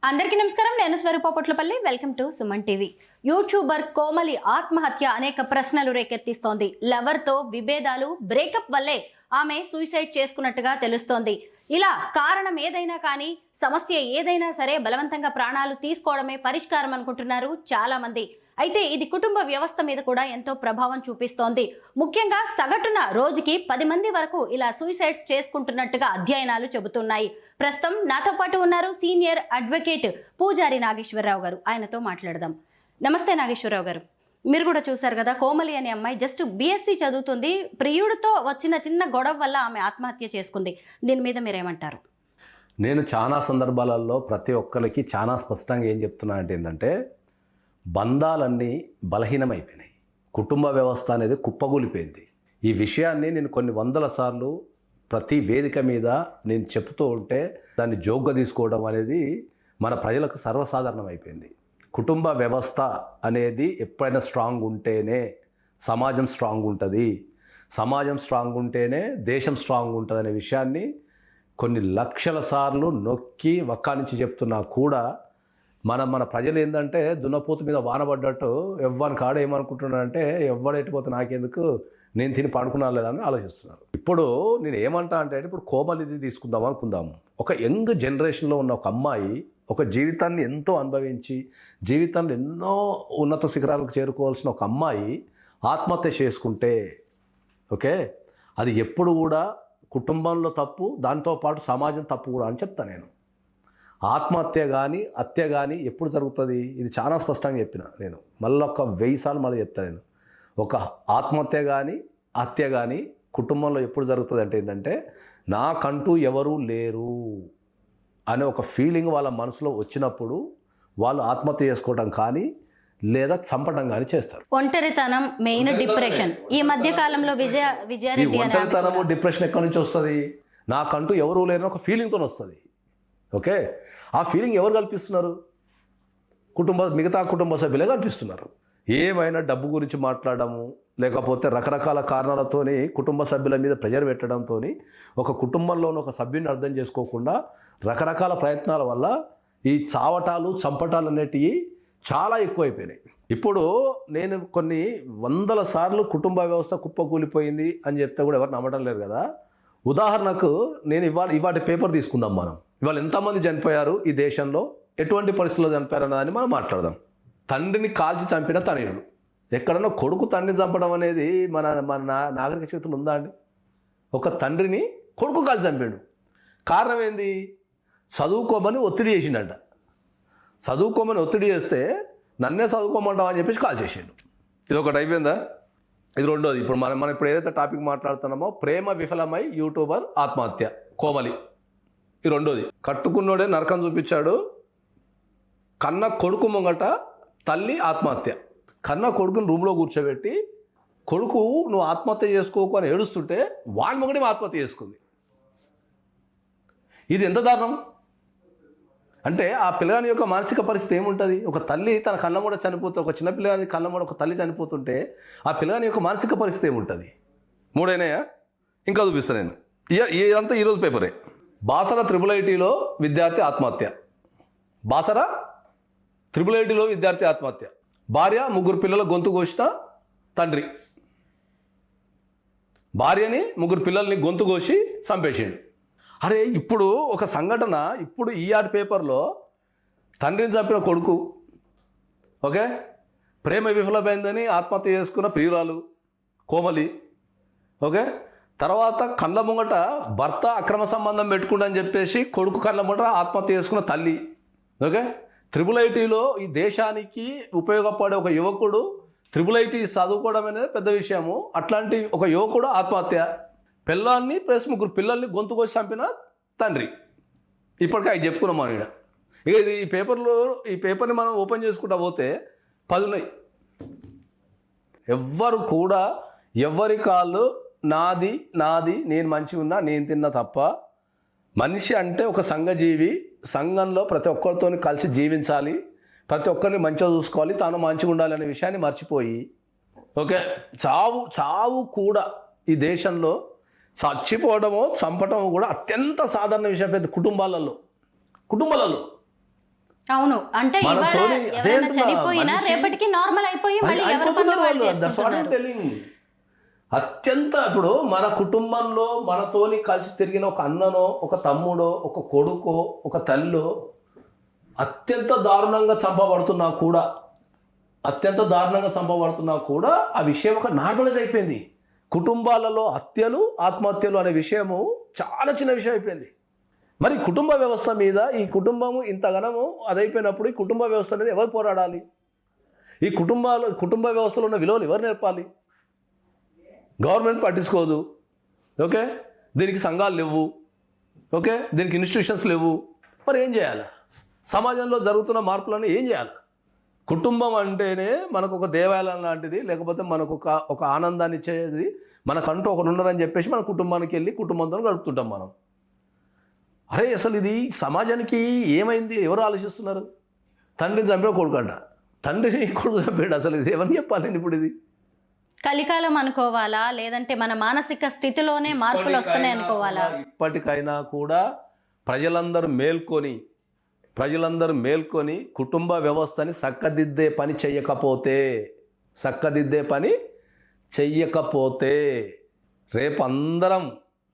అందరికీ నమస్కారం. నేను Swarupa Potlapalli. Welcome to Suman TV. YouTuber Komali ఆత్మహత్య అనేక ప్రశ్నలు రేకెత్తిస్తోంది. లవర్తో విభేదాలు, బ్రేకప్ వల్లే ఆమె సూసైడ్ చేసుకున్నట్టుగా తెలుస్తోంది. ఇలా కారణం ఏదైనా కానీ, సమస్య ఏదైనా సరే బలవంతంగా ప్రాణాలు తీసుకోవడమే పరిష్కారం అనుకుంటున్నారు చాలా మంది. అయితే ఇది కుటుంబ వ్యవస్థ మీద కూడా ఎంతో ప్రభావం చూపిస్తోంది. ముఖ్యంగా సగటున రోజుకి 10 మంది వరకు ఇలా సూసైడ్స్ చేసుకుంటున్నట్టుగా అధ్యయనాలు చెబుతున్నాయి. ప్రస్తుతం నాతో పాటు ఉన్నారు సీనియర్ అడ్వకేట్ పూజారి నాగేశ్వరరావు గారు. ఆయనతో మాట్లాడదాం. నమస్తే నాగేశ్వరరావు గారు. మీరు కూడా చూసారు కదా, కోమలి అనే అమ్మాయి జస్ట్ బీఎస్సీ చదువుతుంది. ప్రియుడితో వచ్చిన చిన్న గొడవ వల్ల ఆమె ఆత్మహత్య చేసుకుంది. దీని మీద మీరేమంటారు? నేను చాలా సందర్భాలలో ప్రతి ఒక్కరికి చాలా స్పష్టంగా ఏం చెప్తున్నా అంటే ఏంటంటే, బంధాలన్నీ బలహీనమైపోయినాయి. కుటుంబ వ్యవస్థ అనేది కుప్పగూలిపోయింది. ఈ విషయాన్ని నేను కొన్ని వందల సార్లు ప్రతి వేదిక మీద నేను చెప్తూ ఉంటే దాన్ని జోక్గా తీసుకోవడం అనేది మన ప్రజలకు సర్వసాధారణం అయిపోయింది. కుటుంబ వ్యవస్థ అనేది ఎప్పుడైనా స్ట్రాంగ్ ఉంటేనే సమాజం స్ట్రాంగ్ ఉంటుంది, సమాజం స్ట్రాంగ్ ఉంటేనే దేశం స్ట్రాంగ్ ఉంటుంది అనే విషయాన్ని కొన్ని లక్షల సార్లు నొక్కి వక్కానించి చెప్తున్నా కూడా మన ప్రజలు ఏంటంటే దున్నపోతు మీద వానబడ్డట్టు ఎవ్వని కాడ ఏమనుకుంటున్నారంటే ఎవ్వడెట్టిపోతే నాకెందుకు, నేను తిని పడుకున్నా లేదని ఆలోచిస్తున్నారు. ఇప్పుడు నేను ఏమంటా అంటే, ఇప్పుడు కోమలిది తీసుకుందాం అనుకుందాము. ఒక యంగ్ జనరేషన్లో ఉన్న ఒక అమ్మాయి ఒక జీవితాన్ని ఎంతో అనుభవించి జీవితంలో ఎన్నో ఉన్నత శిఖరాలకు చేరుకోవాల్సిన ఒక అమ్మాయి ఆత్మహత్య చేసుకుంటే ఓకే, అది ఎప్పుడు కూడా కుటుంబంలో తప్పు, దాంతోపాటు సమాజం తప్పు కూడా అని చెప్తాను నేను. ఆత్మహత్య కానీ హత్య కానీ ఎప్పుడు జరుగుతుంది, ఇది చాలా స్పష్టంగా చెప్పిన నేను. మళ్ళీ ఒక 1000 సార్లు మళ్ళీ చెప్తాను నేను. ఒక ఆత్మహత్య కానీ హత్య కానీ కుటుంబంలో ఎప్పుడు జరుగుతుంది అంటే ఏంటంటే, నాకంటూ ఎవరూ లేరు అనే ఒక ఫీలింగ్ వాళ్ళ మనసులో వచ్చినప్పుడు వాళ్ళు ఆత్మహత్య చేసుకోవడం కానీ లేదా చంపడం కానీ చేస్తారు. ఒంటరితనం, మెయిన్ డిప్రెషన్. ఈ మధ్య కాలంలో విజయారెడ్డి ఒంటరితనము డిప్రెషన్ ఎక్కడి నుంచి వస్తుంది? నాకంటూ ఎవరూ లేరని ఒక ఫీలింగ్తో వస్తుంది. ఓకే, ఆ ఫీలింగ్ ఎవరు కల్పిస్తున్నారు? మిగతా కుటుంబ సభ్యులే కల్పిస్తున్నారు. ఏమైనా డబ్బు గురించి మాట్లాడము, లేకపోతే రకరకాల కారణాలతోని కుటుంబ సభ్యుల మీద ప్రెజర్ పెట్టడంతో ఒక కుటుంబంలోని ఒక సభ్యుని అర్థం చేసుకోకుండా రకరకాల ప్రయత్నాల వల్ల ఈ చావటాలు చంపటాలు అనేటివి చాలా ఎక్కువైపోయినాయి. ఇప్పుడు నేను కొన్ని వందల సార్లు కుటుంబ వ్యవస్థ కుప్పకూలిపోయింది అని చెప్తే కూడా ఎవరు నమ్మటం లేరు కదా. ఉదాహరణకు నేను ఇవాటి పేపర్ తీసుకుందాం. మనం ఇవాళ ఎంతమంది చనిపోయారు ఈ దేశంలో, ఎటువంటి పరిస్థితుల్లో చనిపోయారు అన్నదాన్ని మనం మాట్లాడదాం. తండ్రిని కాల్చి చంపిన తనయుడు. ఎక్కడన్నా కొడుకు తండ్రిని చంపడం అనేది మన మన నాగరిక చేతులు ఉందా అండి? ఒక తండ్రిని కొడుకు కాల్చి చంపాడు. కారణం ఏంది? చదువుకోమని ఒత్తిడి చేసిండంట. చదువుకోమని ఒత్తిడి చేస్తే నన్నే చదువుకోమంటాం అని చెప్పేసి కాల్ చేసిండు. ఇది ఒకటి అయిపోయిందా? ఇది రెండోది. ఇప్పుడు మనం ఇప్పుడు ఏదైతే టాపిక్ మాట్లాడుతున్నామో, ప్రేమ విఫలమై యూట్యూబర్ ఆత్మహత్య, కోమలి. ఇది రెండోది. కట్టుకున్నోడే నరకం చూపించాడు. కన్న కొడుకు ముంగట తల్లి ఆత్మహత్య. కన్న కొడుకుని రూమ్లో కూర్చోబెట్టి, కొడుకు నువ్వు ఆత్మహత్య చేసుకోకు అని ఏడుస్తుంటే వాడి మొగడి ఆత్మహత్య చేసుకుంది. ఇది ఎంత దారుణం అంటే, ఆ పిల్లగాని యొక్క మానసిక పరిస్థితి ఏముంటుంది? ఒక తల్లి తన కళ్ళమూడ చనిపోతే, ఒక చిన్న పిల్లగాని కళ్ళమూడ ఒక తల్లి చనిపోతుంటే ఆ పిల్లగాని యొక్క మానసిక పరిస్థితి ఏముంటుంది? 3 అయినాయా? ఇంకా చూపిస్తాను నేను. ఇదంతా ఈరోజు పేపరే. బాసర IIITలో విద్యార్థి ఆత్మహత్య. బాసర IIITలో విద్యార్థి ఆత్మహత్య. భార్య 3 పిల్లల గొంతు కోసిన తండ్రి. భార్యని 3 పిల్లల్ని గొంతు కోసి చంపేసిండు. అరే, ఇప్పుడు ఒక సంఘటన, ఇప్పుడు ఈఆర్ పేపర్లో తండ్రిని చంపిన కొడుకు, ఓకే, ప్రేమ విఫలమైందని ఆత్మహత్య చేసుకున్న ప్రియురాలు కోమలి, ఓకే, తర్వాత కళ్ళ ముంగట భర్త అక్రమ సంబంధం పెట్టుకుంటని చెప్పేసి కొడుకు కళ్ళ ముంగట ఆత్మహత్య చేసుకున్న తల్లి, ఓకే. IIITలో ఈ దేశానికి ఉపయోగపడే ఒక యువకుడు IIIT చదువుకోవడం అనేది పెద్ద విషయము. అట్లాంటి ఒక యువకుడు ఆత్మహత్య. పిల్లల్ని ప్లస్ 3 పిల్లల్ని గొంతు కోసి చంపిన తండ్రి. ఇప్పటికే అవి చెప్పుకున్నాం మనం. ఇక ఇది ఈ పేపర్ని మనం ఓపెన్ చేసుకుంటా పోతే 10 ఉన్నాయి. ఎవ్వరు కూడా ఎవరి కాళ్ళు నాది నేను మంచిగా ఉన్నా, నేను తిన్నా తప్ప. మనిషి అంటే ఒక సంఘజీవి. సంఘంలో ప్రతి ఒక్కరితో కలిసి జీవించాలి, ప్రతి ఒక్కరిని మంచిగా చూసుకోవాలి, తాను మంచిగా ఉండాలి అనే విషయాన్ని మర్చిపోయి, ఓకే, చావు కూడా ఈ దేశంలో చచ్చిపోవడమో చంపటమో కూడా అత్యంత సాధారణ విషయం. పెద్ద కుటుంబాలలో అవును, అంటే ఇవాళ మనతోని అదే ఎవరైనా అంటున్నా, చనిపోయినా మనిషి రేపటికి నార్మల్ అయిపోయి అది మళ్ళీ ఎవరి అయిపోతున్నారు పనులు వాళ్ళు వాళ్ళు. That's what I'm చేసుకుంటున్నారు. telling. అత్యంత ఇప్పుడు మన కుటుంబంలో మనతోని కలిసి తిరిగిన ఒక అన్ననో ఒక తమ్ముడో ఒక కొడుకో ఒక తల్లో అత్యంత దారుణంగా చంపబడుతున్నా కూడా ఆ విషయం ఒక నార్మలైజ్ అయిపోయింది. కుటుంబాలలో హత్యలు ఆత్మహత్యలు అనే విషయము చాలా చిన్న విషయం అయిపోయింది. మరి కుటుంబ వ్యవస్థ మీద ఈ కుటుంబము ఇంతగనము అదైపోయినప్పుడు ఈ కుటుంబ వ్యవస్థ అనేది ఎవరు పోరాడాలి? ఈ కుటుంబ వ్యవస్థలో ఉన్న విలువలు ఎవరు నేర్పాలి? గవర్నమెంట్ పట్టించుకోదు. ఓకే, దీనికి సంఘాలు లేవు. ఓకే, దీనికి ఇన్స్టిట్యూషన్స్ లేవు. మరి ఏం చేయాలి? సమాజంలో జరుగుతున్న మార్పులను ఏం చేయాలి? కుటుంబం అంటేనే మనకు ఒక దేవాలయం లాంటిది, లేకపోతే మనకు ఒక ఆనందాన్ని ఇచ్చేది. మనకంటూ ఒకరు ఉన్నారని చెప్పేసి మన కుటుంబానికి వెళ్ళి కుటుంబంతో గడుపుతుంటాం మనం. అరే అసలు ఇది సమాజానికి ఏమైంది? ఎవరు ఆలోచిస్తున్నారు? తండ్రిని చంపే కొడుకంట, తండ్రిని కొడుకు చంపాడు. అసలు ఇది ఎవరిని చెప్పాలి ఇప్పుడు? ఇది కలికాలం అనుకోవాలా, లేదంటే మన మానసిక స్థితిలోనే మార్పులు వస్తున్నాయి అనుకోవాలా? ఇప్పటికైనా కూడా ప్రజలందరూ మేల్కొని కుటుంబ వ్యవస్థని చక్కదిద్దే పని చెయ్యకపోతే రేపు అందరం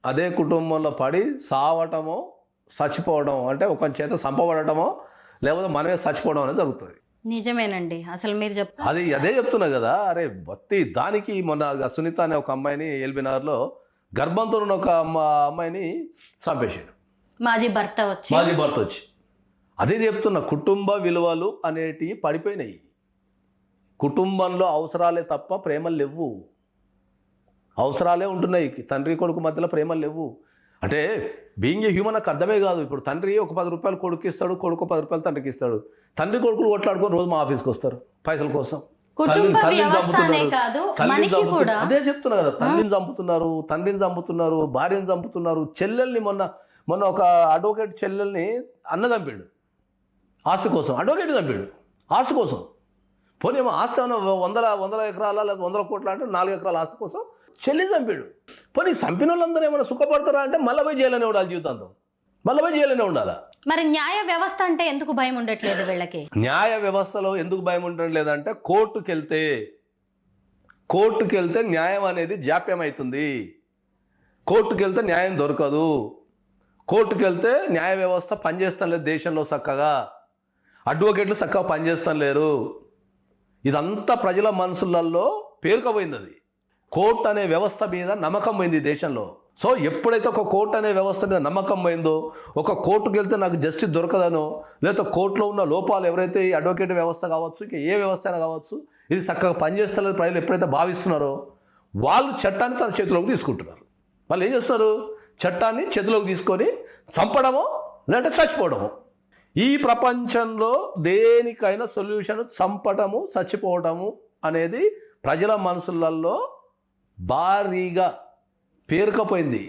అదే కుటుంబంలో పడి సావటమో చచ్చిపోవడం, అంటే ఒక చేత చంపబడటమో లేకపోతే మనమే చచ్చిపోవడం అనేది జరుగుతుంది. నిజమేనండి, అసలు మీరు చెప్తారు అదే చెప్తున్నా కదా. అరే దానికి మొన్న సునీత అనే ఒక అమ్మాయిని ఎల్బీనగర్లో గర్భంతో ఉన్న ఒక అమ్మాయిని చంపేశాడు మాజీ భర్త వచ్చి. అదే చెప్తున్నా, కుటుంబ విలువలు అనేటివి పడిపోయినాయి. కుటుంబంలో అవసరాలే తప్ప ప్రేమలు లేవు. అవసరాలే ఉంటున్నాయి, తండ్రి కొడుకు మధ్యలో ప్రేమలు లేవు. అంటే బీయింగ్ ఏ హ్యూమన్ నాకు అర్థమే కాదు. ఇప్పుడు తండ్రి ఒక 10 రూపాయలు కొడుకు ఇస్తాడు, కొడుకు 10 రూపాయలు తండ్రికి ఇస్తాడు. తండ్రి కొడుకులు కొట్లాడుకొని రోజు మా ఆఫీస్కి వస్తారు పైసల కోసం. అదే చెప్తున్నా కదా, తండ్రిని చంపుతున్నారు, భార్యను చంపుతున్నారు, చెల్లెల్ని మొన్న ఒక అడ్వకేట్ చెల్లెల్ని అన్న చంపాడు ఆస్తి కోసం. అడ్వకేట్ చంపాడు ఆస్తి కోసం. పోనీ ఏమో ఆస్తి ఏమన్నా 100 ఎకరాల లేదా 100 కోట్ల అంటే 4 ఎకరాల ఆస్తి కోసం చెల్లి చంపాడు. పోనీ చంపిన వాళ్ళందరూ ఏమైనా సుఖపడతారా అంటే మళ్ళీ పోయి జైలునే ఉండాలి, జీవితాంతం మళ్ళీ పోయి జైలునే ఉండాలా? మరి న్యాయ వ్యవస్థ అంటే ఎందుకు భయం ఉండట్లేదు వీళ్ళకి? న్యాయ వ్యవస్థలో ఎందుకు భయం ఉండడం లేదంటే కోర్టుకి వెళ్తే న్యాయం అనేది జాప్యం అవుతుంది. కోర్టుకి వెళ్తే న్యాయం దొరకదు. కోర్టుకి వెళ్తే న్యాయ వ్యవస్థ పనిచేస్తాం లేదు దేశంలో చక్కగా. అడ్వకేట్లు చక్కగా పనిచేస్తాం లేరు. ఇదంతా ప్రజల మనసులలో పేరుకుపోయింది. అది కోర్టు అనే వ్యవస్థ మీద నమ్మకం పోయింది దేశంలో. సో ఎప్పుడైతే ఒక కోర్టు అనే వ్యవస్థ మీద నమ్మకం పోయిందో, ఒక కోర్టుకు వెళ్తే నాకు జస్టిస్ దొరకదనో, లేకపోతే కోర్టులో ఉన్న లోపాలు ఎవరైతే ఈ అడ్వకేట్ వ్యవస్థ కావచ్చు, ఇక ఏ వ్యవస్థ అయినా కావచ్చు, ఇది చక్కగా పనిచేస్తలేదు ప్రజలు ఎప్పుడైతే భావిస్తున్నారో వాళ్ళు చట్టాన్ని తన చేతిలోకి తీసుకుంటున్నారు. వాళ్ళు ఏం చేస్తారు? చట్టాన్ని చేతిలోకి తీసుకొని చంపడమో లేదంటే చచ్చిపోవడము. ఈ ప్రపంచంలో దేనికైనా సొల్యూషన్ చంపటము చచ్చిపోవటము అనేది ప్రజల మనసులలో భారీగా పేరుకపోయి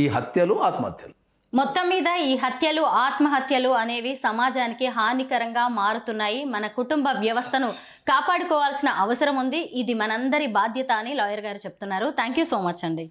ఈ హత్యలు ఆత్మహత్యలు మొత్తం మీద ఈ హత్యలు ఆత్మహత్యలు అనేవి సమాజానికి హానికరంగా మారుతున్నాయి. మన కుటుంబ వ్యవస్థను కాపాడుకోవాల్సిన అవసరం ఉంది. ఇది మనందరి బాధ్యత అని లాయర్ గారు చెప్తున్నారు. థ్యాంక్ యూ సో మచ్ అండి.